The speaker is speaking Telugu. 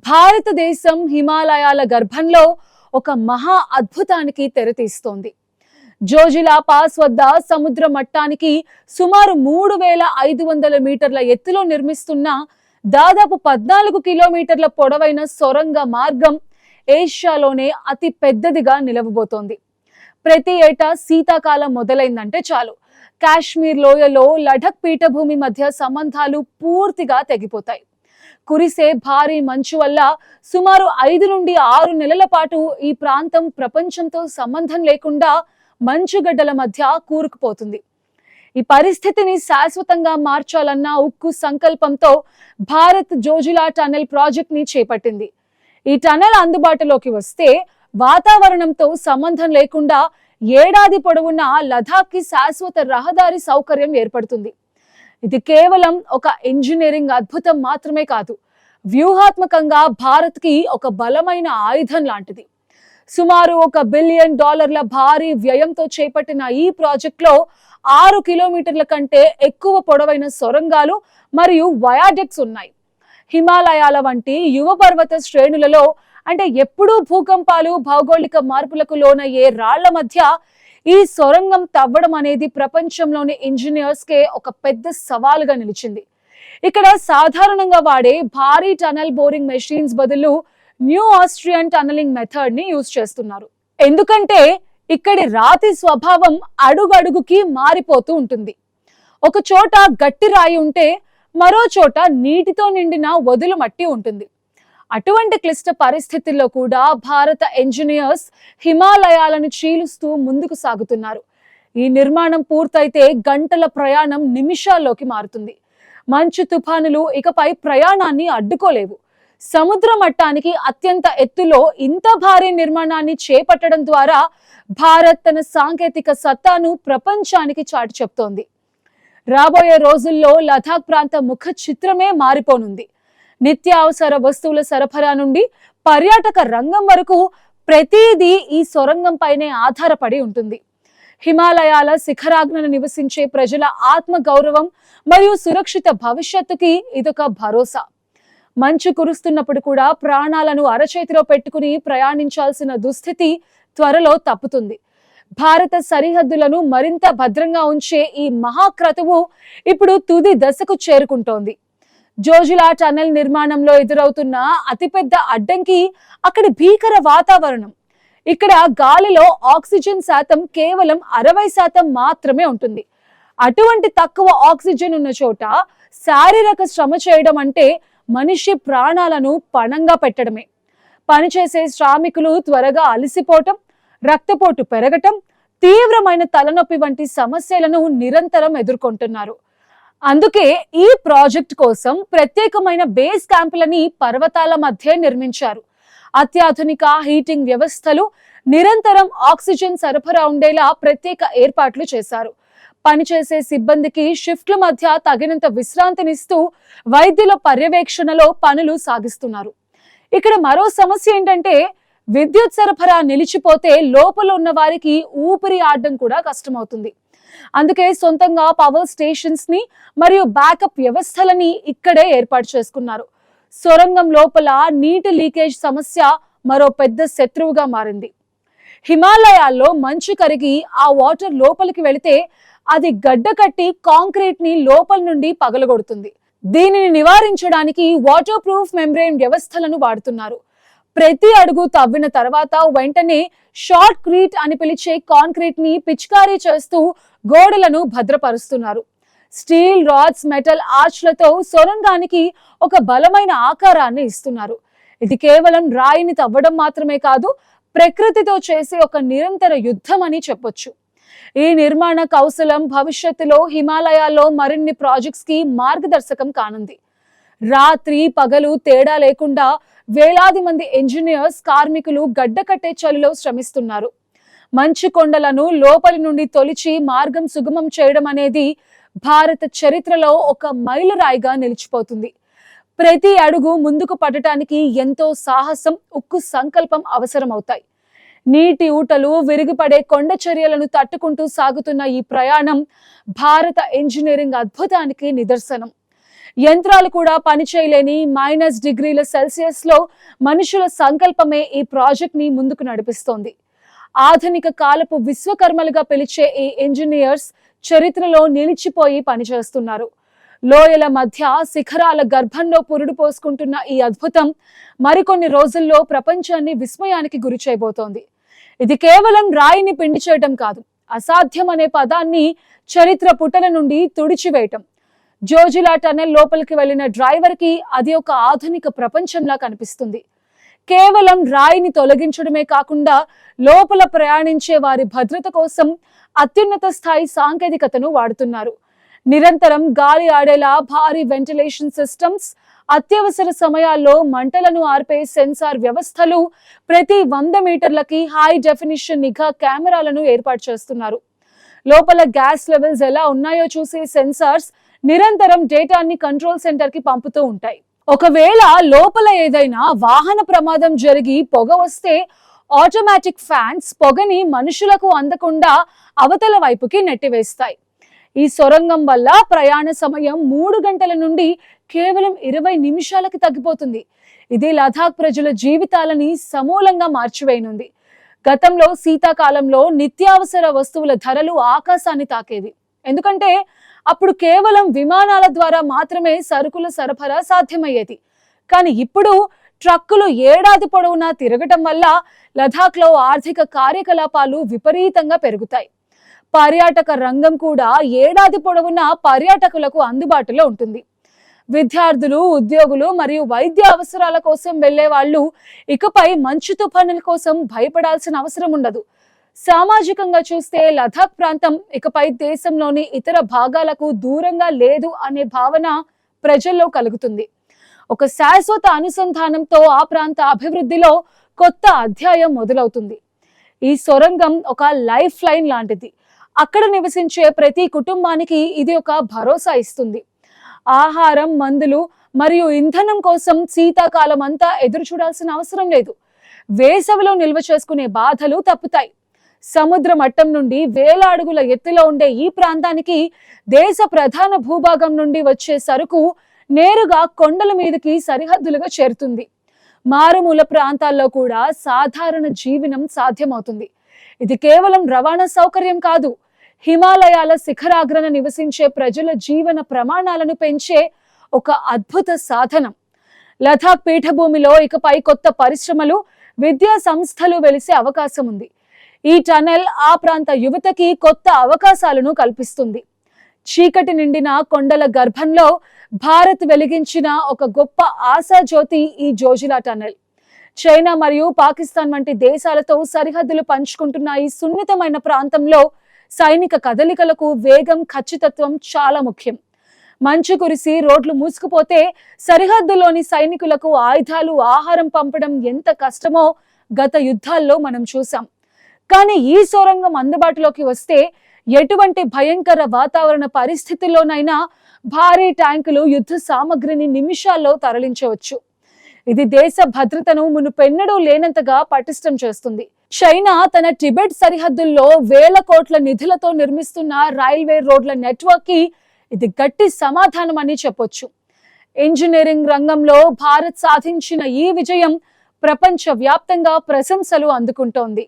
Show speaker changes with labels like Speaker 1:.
Speaker 1: భారతదేశం హిమాలయాల గర్భంలో ఒక మహా అద్భుతానికి తెరతీస్తోంది. జోజిలా పాస్ వద్ద సముద్ర మట్టానికి సుమారు 3500 మీటర్ల ఎత్తులో నిర్మిస్తున్న దాదాపు 14 కిలోమీటర్ల పొడవైన సొరంగ మార్గం ఏషియాలోనే అతి పెద్దదిగా నిలవబోతోంది. ప్రతి ఏటా శీతాకాలం మొదలైందంటే చాలు కాశ్మీర్ లోయలో లడఖ్ పీఠభూమి మధ్య సంబంధాలు పూర్తిగా తెగిపోతాయి. కురిసే భారీ మంచు వల్ల సుమారు 5 నుండి 6 నెలల పాటు ఈ ప్రాంతం ప్రపంచంతో సంబంధం లేకుండా మంచుగడ్డల మధ్య కూరుకుపోతుంది. ఈ పరిస్థితిని శాశ్వతంగా మార్చాలన్న ఉక్కు సంకల్పంతో భారత్ జోజిలా టనెల్ ప్రాజెక్ట్ ని చేపట్టింది. ఈ టనెల్ అందుబాటులోకి వస్తే వాతావరణంతో సంబంధం లేకుండా ఏడాది పొడవునా లదాఖ్ కి శాశ్వత రహదారి సౌకర్యం ఏర్పడుతుంది. ఇది కేవలం ఒక ఇంజనీరింగ్ అద్భుతం మాత్రమే కాదు, వ్యూహాత్మకంగా భారత్ కి ఒక బలమైన ఆయుధం లాంటిది. సుమారు $1 బిలియన్ భారీ వ్యయంతో చేపట్టిన ఈ ప్రాజెక్టులో 6 కిలోమీటర్ల కంటే ఎక్కువ పొడవైన సొరంగాలు మరియు వయాడక్ట్స్ ఉన్నాయి. హిమాలయాల వంటి యువ పర్వత శ్రేణులలో అంటే ఎప్పుడూ భూకంపాలు, భౌగోళిక మార్పులకు లోనయ్యే రాళ్ల మధ్య ఈ సొరంగం తవ్వడం అనేది ప్రపంచంలోని ఇంజనీర్స్ కే ఒక పెద్ద సవాలుగా నిలిచింది. ఇక్కడ సాధారణంగా వాడే భారీ టనల్ బోరింగ్ మెషిన్స్ బదులు న్యూ ఆస్ట్రియన్ టనలింగ్ మెథడ్ ని యూజ్ చేస్తున్నారు. ఎందుకంటే ఇక్కడి రాతి స్వభావం అడుగడుగుకి మారిపోతూ ఉంటుంది. ఒక చోట గట్టి రాయి ఉంటే మరో చోట నీటితో నిండిన వదులు మట్టి ఉంటుంది. అటువంటి క్లిష్ట పరిస్థితుల్లో కూడా భారత ఇంజనీర్స్ హిమాలయాలను చీలుస్తూ ముందుకు సాగుతున్నారు. ఈ నిర్మాణం పూర్తయితే గంటల ప్రయాణం నిమిషాల్లోకి మారుతుంది. మంచు తుఫానులు ఇకపై ప్రయాణాన్ని అడ్డుకోలేవు. సముద్ర మట్టానికి అత్యంత ఎత్తులో ఇంత భారీ నిర్మాణాన్ని చేపట్టడం ద్వారా భారత్ తన సాంకేతిక సత్తాను ప్రపంచానికి చాటి చెప్తోంది. రాబోయే రోజుల్లో లదాఖ్ ప్రాంత ముఖ చిత్రమే మారిపోనుంది. నిత్యావసర వస్తువుల సరఫరా నుండి పర్యాటక రంగం వరకు ప్రతిదీ ఈ సొరంగం పైనే ఆధారపడి ఉంటుంది. హిమాలయాల శిఖరాగ్రను నివసించే ప్రజల ఆత్మ గౌరవం మరియు సురక్షిత భవిష్యత్తుకి ఇదొక భరోసా. మంచు కురుస్తున్నప్పుడు కూడా ప్రాణాలను అరచేతిలో పెట్టుకుని ప్రయాణించాల్సిన దుస్థితి త్వరలో తప్పుతుంది. భారత సరిహద్దులను మరింత భద్రంగా ఉంచే ఈ మహాక్రతువు ఇప్పుడు తుది దశకు చేరుకుంటోంది. జోజిలా టనెల్ నిర్మాణంలో ఎదురవుతున్న అతిపెద్ద అడ్డంకి అక్కడి భీకర వాతావరణం. ఇక్కడ గాలిలో ఆక్సిజన్ శాతం కేవలం 60% మాత్రమే ఉంటుంది. అటువంటి తక్కువ ఆక్సిజన్ ఉన్న చోట శారీరక శ్రమ చేయడం అంటే మనిషి ప్రాణాలను పణంగా పెట్టడమే. పనిచేసే శ్రామికులు త్వరగా అలసిపోవటం, రక్తపోటు పెరగటం, తీవ్రమైన తలనొప్పి వంటి సమస్యలను నిరంతరం ఎదుర్కొంటున్నారు. అందుకే ఈ ప్రాజెక్ట్ కోసం ప్రత్యేకమైన బేస్ క్యాంపులని పర్వతాల మధ్య నిర్మించారు. అత్యాధునిక హీటింగ్ వ్యవస్థలు, నిరంతరం ఆక్సిజన్ సరఫరా ఉండేలా ప్రత్యేక ఏర్పాట్లు చేశారు. పనిచేసే సిబ్బందికి షిఫ్ట్ల మధ్య తగినంత విశ్రాంతినిస్తూ వైద్యుల పర్యవేక్షణలో పనులు సాగిస్తున్నారు. ఇక్కడ మరో సమస్య ఏంటంటే విద్యుత్ సరఫరా నిలిచిపోతే లోపల ఉన్న వారికి ఊపిరి ఆడడం కూడా కష్టమవుతుంది. అందుకే సొంతంగా పవర్ స్టేషన్స్ ని మరియు బ్యాకప్ వ్యవస్థలని ఇక్కడే ఏర్పాటు చేసుకున్నారు. సొరంగం లోపల నీటి లీకేజ్ సమస్య మరో పెద్ద శత్రువుగా మారింది. హిమాలయాల్లో మంచు కరిగి ఆ వాటర్ లోపలికి వెళితే అది గడ్డ కట్టి కాంక్రీట్ ని లోపల నుండి పగలగొడుతుంది. దీనిని నివారించడానికి వాటర్ ప్రూఫ్ మెంబ్రేన్ వ్యవస్థలను వాడుతున్నారు. ప్రతి అడుగు తవ్విన తర్వాత వెంటనే షార్ట్ క్రీట్ అని పిలిచే కాంక్రీట్ ని పిచికారీ చేస్తూ గోడలను భద్రపరుస్తున్నారు. స్టీల్ రాడ్స్, మెటల్ ఆర్చ్లతో సొరంగానికి ఒక బలమైన ఆకారాన్ని ఇస్తున్నారు. ఇది కేవలం రాయిని తవ్వడం మాత్రమే కాదు, ప్రకృతితో చేసే ఒక నిరంతర యుద్ధం అని చెప్పొచ్చు. ఈ నిర్మాణ కౌశలం భవిష్యత్తులో హిమాలయాల్లో మరిన్ని ప్రాజెక్ట్స్ కి మార్గదర్శకం కానుంది. రాత్రి పగలు తేడా లేకుండా వేలాది మంది ఇంజనీర్స్, కార్మికులు గడ్డ కట్టే చలిలో శ్రమిస్తున్నారు. మంచు కొండలను లోపలి నుండి తొలిచి మార్గం సుగమం చేయడం అనేది భారత చరిత్రలో ఒక మైలురాయిగా నిలిచిపోతుంది. ప్రతి అడుగు ముందుకు పడటానికి ఎంతో సాహసం, ఉక్కు సంకల్పం అవసరమవుతాయి. నీటి ఊటలు, విరిగిపడే కొండ చర్యలను తట్టుకుంటూ సాగుతున్న ఈ ప్రయాణం భారత ఇంజనీరింగ్ అద్భుతానికి నిదర్శనం. యంత్రాలు కూడా పనిచేయలేని -డిగ్రీల సెల్సియస్ లో మనుషుల సంకల్పమే ఈ ప్రాజెక్ట్ ని ముందుకు నడిపిస్తోంది. ఆధునిక కాలపు విశ్వకర్మలుగా పిలిచే ఈ ఇంజనీర్స్ చరిత్రలో నిలిచిపోయి పనిచేస్తున్నారు. లోయల మధ్య శిఖరాల గర్భంలో పురుడు పోసుకుంటున్న ఈ అద్భుతం మరికొన్ని రోజుల్లో ప్రపంచాన్ని విస్మయానికి గురి చేయబోతోంది. ఇది కేవలం రాయిని పిండి చేయటం కాదు, అసాధ్యం అనే పదాన్ని చరిత్ర పుటల నుండి తుడిచివేయటం. జోజిలా టనెల్ లోపలికి వెళ్లిన డ్రైవర్ కి అది ఒక ఆధునిక ప్రపంచంలా కనిపిస్తుంది. కేవలం రాయిని తొలగించడమే కాకుండా లోపల ప్రయాణించే వారి భద్రత కోసం అత్యున్నత స్థాయి సాంకేతికతను వాడుతున్నారు. నిరంతరం గాలి ఆడేలా భారీ వెంటిలేషన్ సిస్టమ్స్, అత్యవసర సమయాల్లో మంటలను ఆర్పే సెన్సార్ వ్యవస్థలు, ప్రతి 100 మీటర్లకి హై డెఫినిషన్ నిఘా కెమెరాలను ఏర్పాటు చేస్తున్నారు. లోపల గ్యాస్ లెవెల్స్ ఎలా ఉన్నాయో చూసే సెన్సార్స్ నిరంతరం డేటాని కంట్రోల్ సెంటర్ కి పంపుతూ ఉంటాయి. ఒకవేళ లోపల ఏదైనా వాహన ప్రమాదం జరిగి పొగ వస్తే ఆటోమేటిక్ ఫ్యాన్స్ పొగని మనుషులకు అందకుండా అవతల వైపుకి నెట్టివేస్తాయి. ఈ సొరంగం వల్ల ప్రయాణ సమయం 3 గంటల నుండి కేవలం 20 నిమిషాలకి తగ్గిపోతుంది. ఇది లదాఖ్ ప్రజల జీవితాలని సమూలంగా మార్చివేయనుంది. గతంలో శీతాకాలంలో నిత్యావసర వస్తువుల ధరలు ఆకాశాన్ని తాకేవి. ఎందుకంటే అప్పుడు కేవలం విమానాల ద్వారా మాత్రమే సరుకుల సరఫరా సాధ్యమయ్యేది. కానీ ఇప్పుడు ట్రక్కులు ఏడాది పొడవునా తిరగటం వల్ల లదాఖ్లో ఆర్థిక కార్యకలాపాలు విపరీతంగా పెరుగుతాయి. పర్యాటక రంగం కూడా ఏడాది పొడవునా పర్యాటకులకు అందుబాటులో ఉంటుంది. విద్యార్థులు, ఉద్యోగులు మరియు వైద్య అవసరాల కోసం వెళ్లే వాళ్ళు ఇకపై మంచు తుఫానుల కోసం భయపడాల్సిన అవసరం ఉండదు. సామాజికంగా చూస్తే లదాఖ్ ప్రాంతం ఇకపై దేశంలోని ఇతర భాగాలకు దూరంగా లేదు అనే భావన ప్రజల్లో కలుగుతుంది. ఒక శాశ్వత అనుసంధానంతో ఆ ప్రాంత అభివృద్ధిలో కొత్త అధ్యాయం మొదలవుతుంది. ఈ సొరంగం ఒక లైఫ్ లైన్ లాంటిది. అక్కడ నివసించే ప్రతి కుటుంబానికి ఇది ఒక భరోసా ఇస్తుంది. ఆహారం, మందులు మరియు ఇంధనం కోసం శీతాకాలం అంతా ఎదురు చూడాల్సిన అవసరం లేదు. వేసవిలో నిల్వ చేసుకునే బాధలు తప్పుతాయి. సముద్ర మట్టం నుండి వేల అడుగుల ఎత్తులో ఉండే ఈ ప్రాంతానికి దేశ ప్రధాన భూభాగం నుండి వచ్చే సరుకు నేరుగా కొండల మీదకి సరిహద్దులుగా చేరుతుంది. మారుమూల ప్రాంతాల్లో కూడా సాధారణ జీవనం సాధ్యమవుతుంది. ఇది కేవలం రవాణా సౌకర్యం కాదు, హిమాలయాల శిఖరాగ్రన నివసించే ప్రజల జీవన ప్రమాణాలను పెంచే ఒక అద్భుత సాధనం. లదాఖ్ పీఠభూమిలో ఇకపై కొత్త పరిశ్రమలు, విద్యా సంస్థలు వెలిసే అవకాశం ఉంది. ఈ టనెల్ ఆ ప్రాంత యువతకి కొత్త అవకాశాలను కల్పిస్తుంది. చీకటి నిండిన కొండల గర్భంలో భారత్ వెలిగించిన ఒక గొప్ప ఆశాజ్యోతి ఈ జోజిలా టనెల్. చైనా మరియు పాకిస్తాన్ వంటి దేశాలతో సరిహద్దులు పంచుకుంటున్న ఈ సున్నితమైన ప్రాంతంలో సైనిక కదలికలకు వేగం, ఖచ్చితత్వం చాలా ముఖ్యం. మంచు కురిసి రోడ్లు మూసుకుపోతే సరిహద్దులోని సైనికులకు ఆయుధాలు, ఆహారం పంపడం ఎంత కష్టమో గత యుద్ధాల్లో మనం చూసాం. కానీ ఈ సొరంగం అందుబాటులోకి వస్తే ఎటువంటి భయంకర వాతావరణ పరిస్థితుల్లోనైనా భారీ ట్యాంకులు, యుద్ధ సామగ్రిని నిమిషాల్లో తరలించవచ్చు. ఇది దేశ భద్రతను మునుపెన్నడూ లేనంతగా పటిష్టం చేస్తుంది. చైనా తన టిబెట్ సరిహద్దుల్లో వేల కోట్ల నిధులతో నిర్మిస్తున్న రైల్వే రోడ్ల నెట్వర్క్ కి ఇది గట్టి సమాధానం అని చెప్పొచ్చు. ఇంజనీరింగ్ రంగంలో భారత్ సాధించిన ఈ విజయం ప్రపంచ వ్యాప్తంగా ప్రశంసలు అందుకుంటోంది.